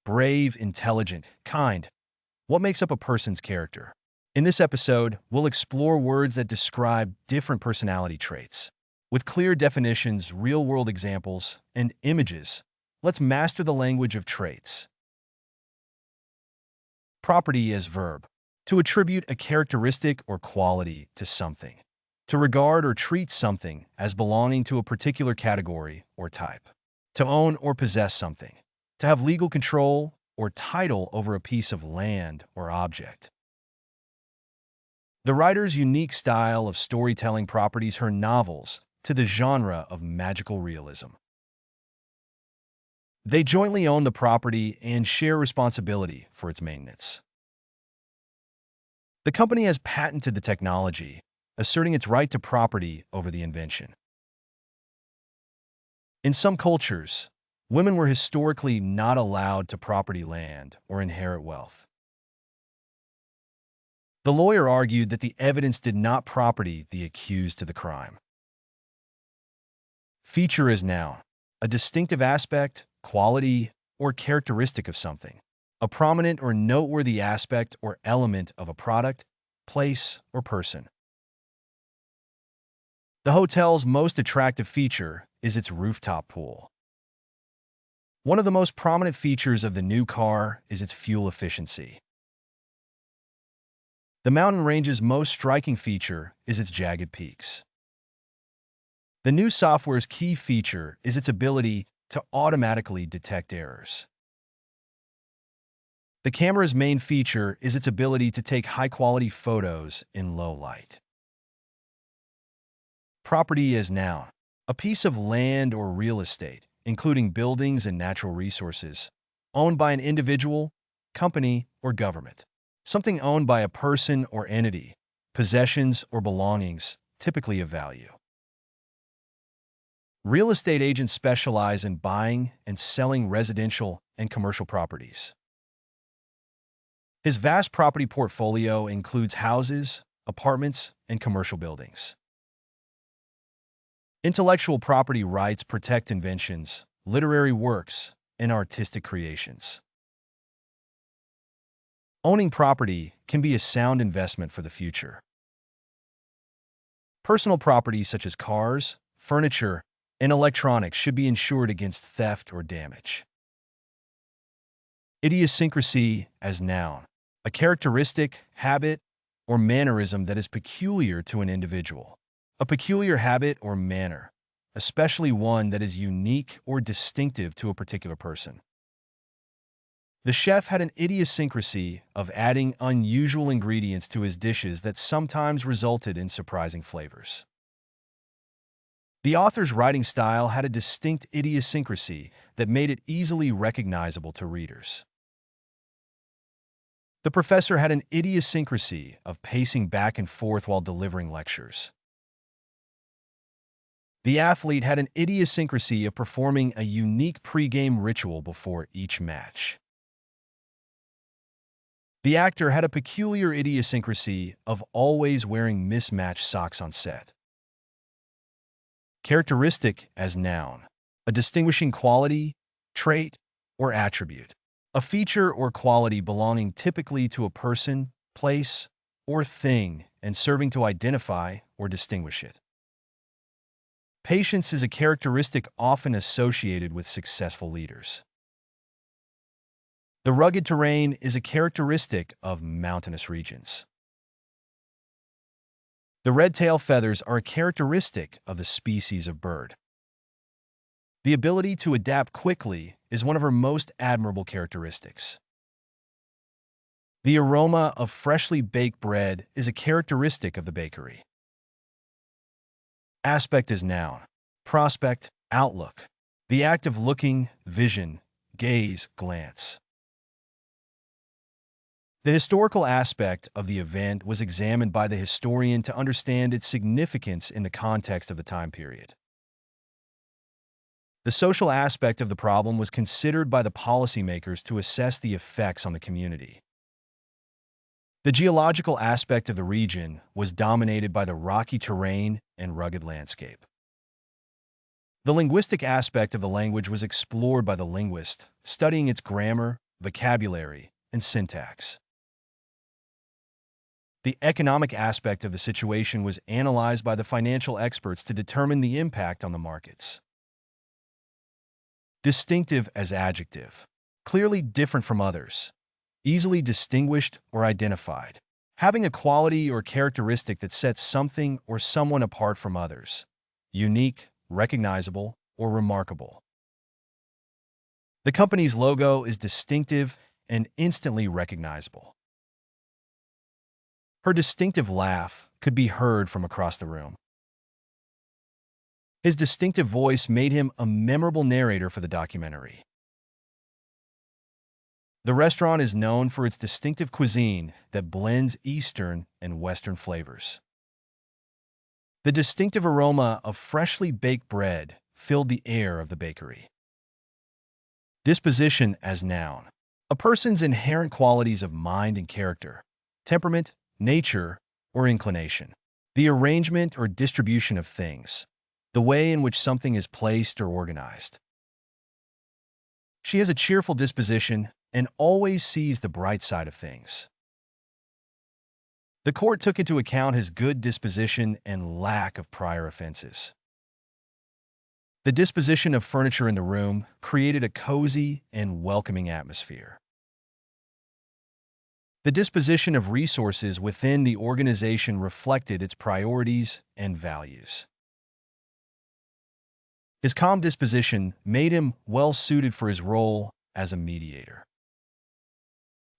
brave, intelligent, kind. What makes up a person's character? In this episode, we'll explore words that describe different personality traits. With clear definitions, real-world examples, and images, let's master the language of traits. Property as verb. To attribute a characteristic or quality to something. To regard or treat something as belonging to a particular category or type. To own or possess something. To have legal control or title over a piece of land or object. The writer's unique style of storytelling properties her novels to the genre of magical realism. They jointly own the property and share responsibility for its maintenance. The company has patented the technology, asserting its right to property over the invention. In some cultures, women were historically not allowed to property land or inherit wealth. The lawyer argued that the evidence did not property the accused to the crime. Feature is noun, a distinctive aspect, quality, or characteristic of something, a prominent or noteworthy aspect or element of a product, place, or person. The hotel's most attractive feature is its rooftop pool. One of the most prominent features of the new car is its fuel efficiency. The mountain range's most striking feature is its jagged peaks. The new software's key feature is its ability to automatically detect errors. The camera's main feature is its ability to take high-quality photos in low light. Property as noun, a piece of land or real estate, including buildings and natural resources, owned by an individual, company, or government. Something owned by a person or entity, possessions or belongings, typically of value. Real estate agents specialize in buying and selling residential and commercial properties. His vast property portfolio includes houses, apartments, and commercial buildings. Intellectual property rights protect inventions, literary works, and artistic creations. Owning property can be a sound investment for the future. Personal property such as cars, furniture, and electronics should be insured against theft or damage. Idiosyncrasy as noun, a characteristic, habit, or mannerism that is peculiar to an individual. A peculiar habit or manner, especially one that is unique or distinctive to a particular person. The chef had an idiosyncrasy of adding unusual ingredients to his dishes that sometimes resulted in surprising flavors. The author's writing style had a distinct idiosyncrasy that made it easily recognizable to readers. The professor had an idiosyncrasy of pacing back and forth while delivering lectures. The athlete had an idiosyncrasy of performing a unique pre-game ritual before each match. The actor had a peculiar idiosyncrasy of always wearing mismatched socks on set. Characteristic as noun, a distinguishing quality, trait, or attribute. A feature or quality belonging typically to a person, place, or thing and serving to identify or distinguish it. Patience is a characteristic often associated with successful leaders. The rugged terrain is a characteristic of mountainous regions. The red-tail feathers are a characteristic of the species of bird. The ability to adapt quickly is one of her most admirable characteristics. The aroma of freshly baked bread is a characteristic of the bakery. Aspect is noun. Prospect, outlook. The act of looking, vision, gaze, glance. The historical aspect of the event was examined by the historian to understand its significance in the context of the time period. The social aspect of the problem was considered by the policymakers to assess the effects on the community. The geological aspect of the region was dominated by the rocky terrain and rugged landscape. The linguistic aspect of the language was explored by the linguist, studying its grammar, vocabulary, and syntax. The economic aspect of the situation was analyzed by the financial experts to determine the impact on the markets. Distinctive as adjective. Clearly different from others. Easily distinguished or identified. Having a quality or characteristic that sets something or someone apart from others. Unique, recognizable, or remarkable. The company's logo is distinctive and instantly recognizable. Her distinctive laugh could be heard from across the room. His distinctive voice made him a memorable narrator for the documentary. The restaurant is known for its distinctive cuisine that blends Eastern and Western flavors. The distinctive aroma of freshly baked bread filled the air of the bakery. Disposition as noun. A person's inherent qualities of mind and character, temperament, nature, or inclination. The arrangement or distribution of things. The way in which something is placed or organized. She has a cheerful disposition and always sees the bright side of things. The court took into account his good disposition and lack of prior offenses. The disposition of furniture in the room created a cozy and welcoming atmosphere. The disposition of resources within the organization reflected its priorities and values. His calm disposition made him well suited for his role as a mediator.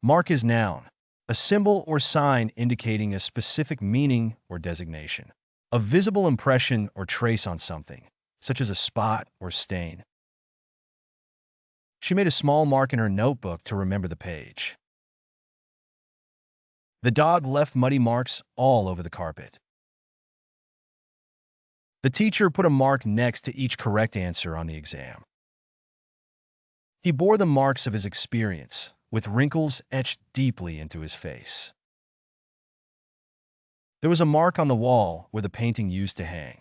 Mark is noun, a symbol or sign indicating a specific meaning or designation. A visible impression or trace on something, such as a spot or stain. She made a small mark in her notebook to remember the page. The dog left muddy marks all over the carpet. The teacher put a mark next to each correct answer on the exam. He bore the marks of his experience, with wrinkles etched deeply into his face. There was a mark on the wall where the painting used to hang.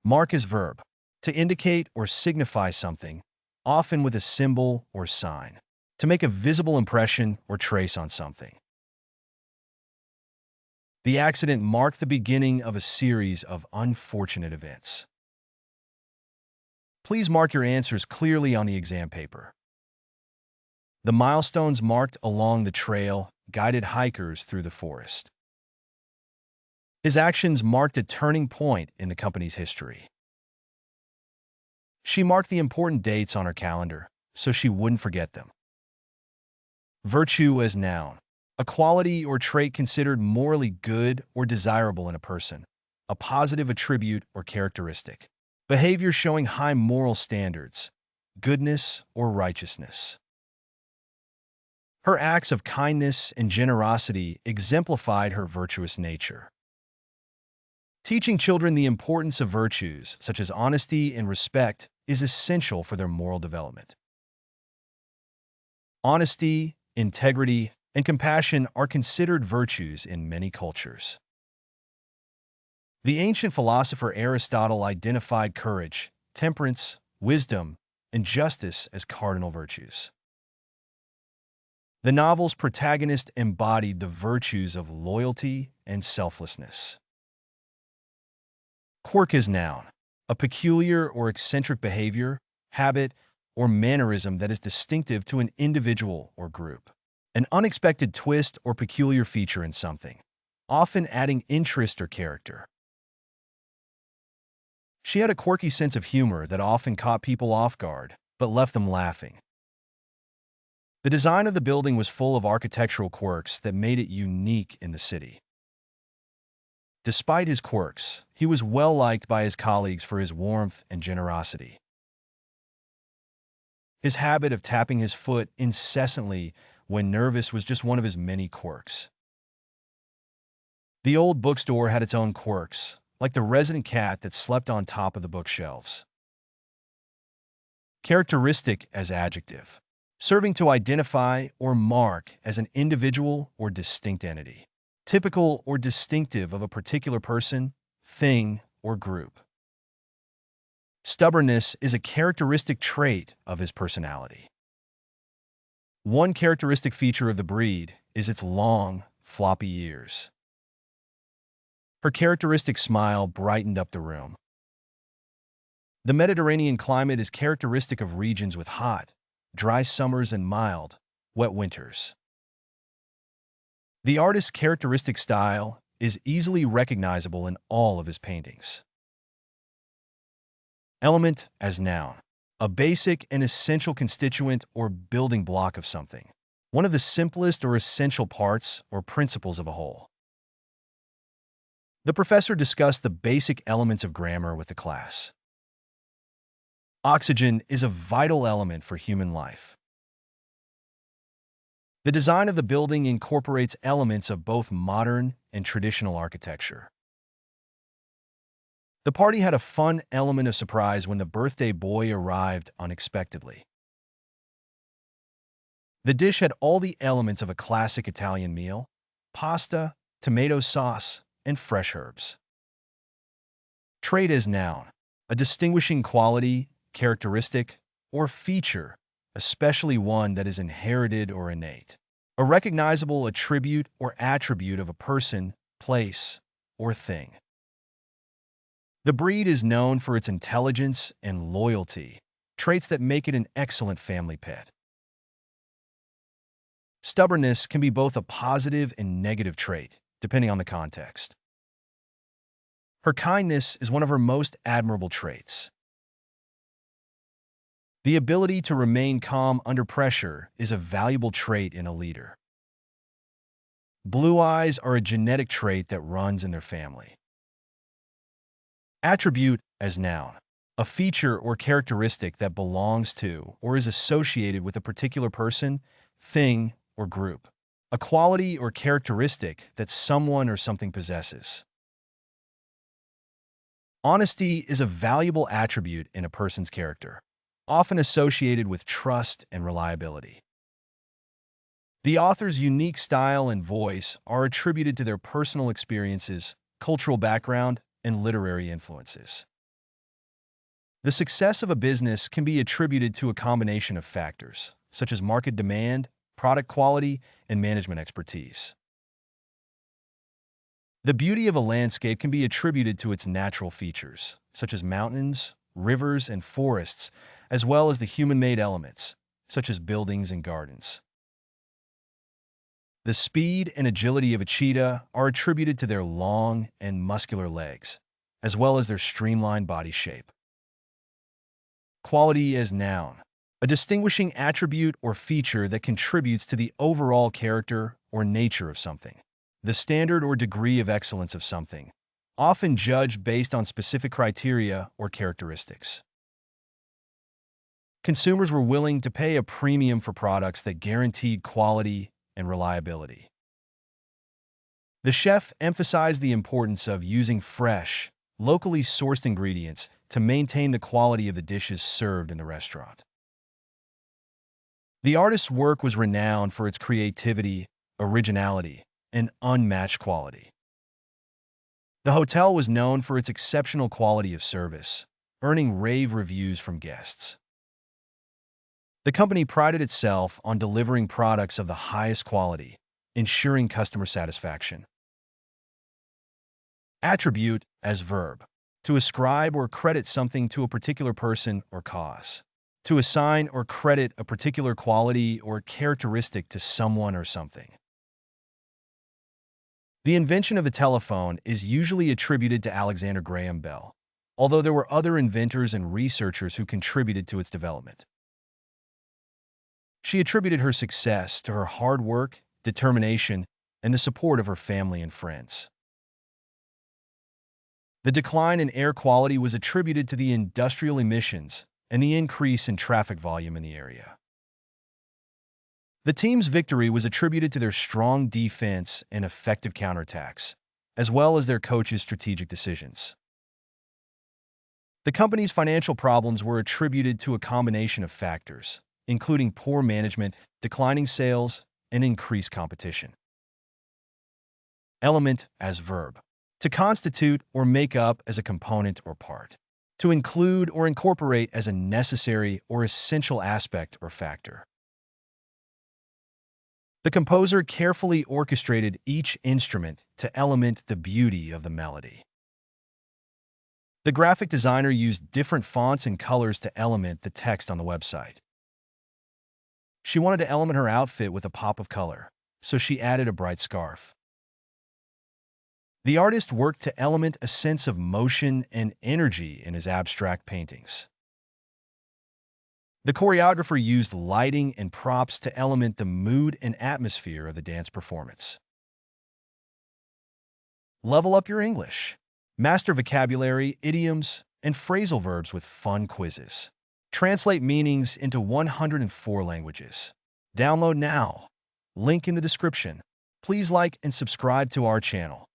Mark is verb, to indicate or signify something, often with a symbol or sign, to make a visible impression or trace on something. The accident marked the beginning of a series of unfortunate events. Please mark your answers clearly on the exam paper. The milestones marked along the trail guided hikers through the forest. His actions marked a turning point in the company's history. She marked the important dates on her calendar so she wouldn't forget them. Virtue as noun. A quality or trait considered morally good or desirable in a person. A positive attribute or characteristic. Behavior showing high moral standards, goodness or righteousness. Her acts of kindness and generosity exemplified her virtuous nature. Teaching children the importance of virtues, such as honesty and respect, is essential for their moral development. Honesty, integrity, and compassion are considered virtues in many cultures. The ancient philosopher Aristotle identified courage, temperance, wisdom, and justice as cardinal virtues. The novel's protagonist embodied the virtues of loyalty and selflessness. Quirk is noun, a peculiar or eccentric behavior, habit, or mannerism that is distinctive to an individual or group. An unexpected twist or peculiar feature in something, often adding interest or character. She had a quirky sense of humor that often caught people off guard, but left them laughing. The design of the building was full of architectural quirks that made it unique in the city. Despite his quirks, he was well liked by his colleagues for his warmth and generosity. His habit of tapping his foot incessantly when nervous was just one of his many quirks. The old bookstore had its own quirks, like the resident cat that slept on top of the bookshelves. Characteristic as adjective, serving to identify or mark as an individual or distinct entity. Typical or distinctive of a particular person, thing, or group. Stubbornness is a characteristic trait of his personality. One characteristic feature of the breed is its long, floppy ears. Her characteristic smile brightened up the room. The Mediterranean climate is characteristic of regions with hot, dry summers and mild, wet winters. The artist's characteristic style is easily recognizable in all of his paintings. Element as noun. A basic and essential constituent or building block of something. One of the simplest or essential parts or principles of a whole. The professor discussed the basic elements of grammar with the class. Oxygen is a vital element for human life. The design of the building incorporates elements of both modern and traditional architecture. The party had a fun element of surprise when the birthday boy arrived unexpectedly. The dish had all the elements of a classic Italian meal: pasta, tomato sauce, and fresh herbs. Trait as noun. A distinguishing quality, characteristic, or feature, especially one that is inherited or innate. A recognizable attribute or attribute of a person, place, or thing. The breed is known for its intelligence and loyalty, traits that make it an excellent family pet. Stubbornness can be both a positive and negative trait, depending on the context. Her kindness is one of her most admirable traits. The ability to remain calm under pressure is a valuable trait in a leader. Blue eyes are a genetic trait that runs in their family. Attribute as noun. A feature or characteristic that belongs to or is associated with a particular person, thing, or group. A quality or characteristic that someone or something possesses. Honesty is a valuable attribute in a person's character, often associated with trust and reliability. The author's unique style and voice are attributed to their personal experiences, cultural background, and literary influences. The success of a business can be attributed to a combination of factors, such as market demand, product quality, and management expertise. The beauty of a landscape can be attributed to its natural features, such as mountains, rivers, and forests, as well as the human-made elements, such as buildings and gardens. The speed and agility of a cheetah are attributed to their long and muscular legs, as well as their streamlined body shape. Quality as noun. A distinguishing attribute or feature that contributes to the overall character or nature of something. The standard or degree of excellence of something, often judged based on specific criteria or characteristics. Consumers were willing to pay a premium for products that guaranteed quality and reliability. The chef emphasized the importance of using fresh, locally sourced ingredients to maintain the quality of the dishes served in the restaurant. The artist's work was renowned for its creativity, originality, and unmatched quality. The hotel was known for its exceptional quality of service, earning rave reviews from guests. The company prided itself on delivering products of the highest quality, ensuring customer satisfaction. Attribute as verb. To ascribe or credit something to a particular person or cause. To assign or credit a particular quality or characteristic to someone or something. The invention of the telephone is usually attributed to Alexander Graham Bell, although there were other inventors and researchers who contributed to its development. She attributed her success to her hard work, determination, and the support of her family and friends. The decline in air quality was attributed to the industrial emissions and the increase in traffic volume in the area. The team's victory was attributed to their strong defense and effective counterattacks, as well as their coach's strategic decisions. The company's financial problems were attributed to a combination of factors, including poor management, declining sales, and increased competition. Element as verb. To constitute or make up as a component or part. To include or incorporate as a necessary or essential aspect or factor. The composer carefully orchestrated each instrument to element the beauty of the melody. The graphic designer used different fonts and colors to element the text on the website. She wanted to element her outfit with a pop of color, so she added a bright scarf. The artist worked to element a sense of motion and energy in his abstract paintings. The choreographer used lighting and props to element the mood and atmosphere of the dance performance. Level up your English. Master vocabulary, idioms, and phrasal verbs with fun quizzes. Translate meanings into 104 languages. Download now. Link in the description. Please like and subscribe to our channel.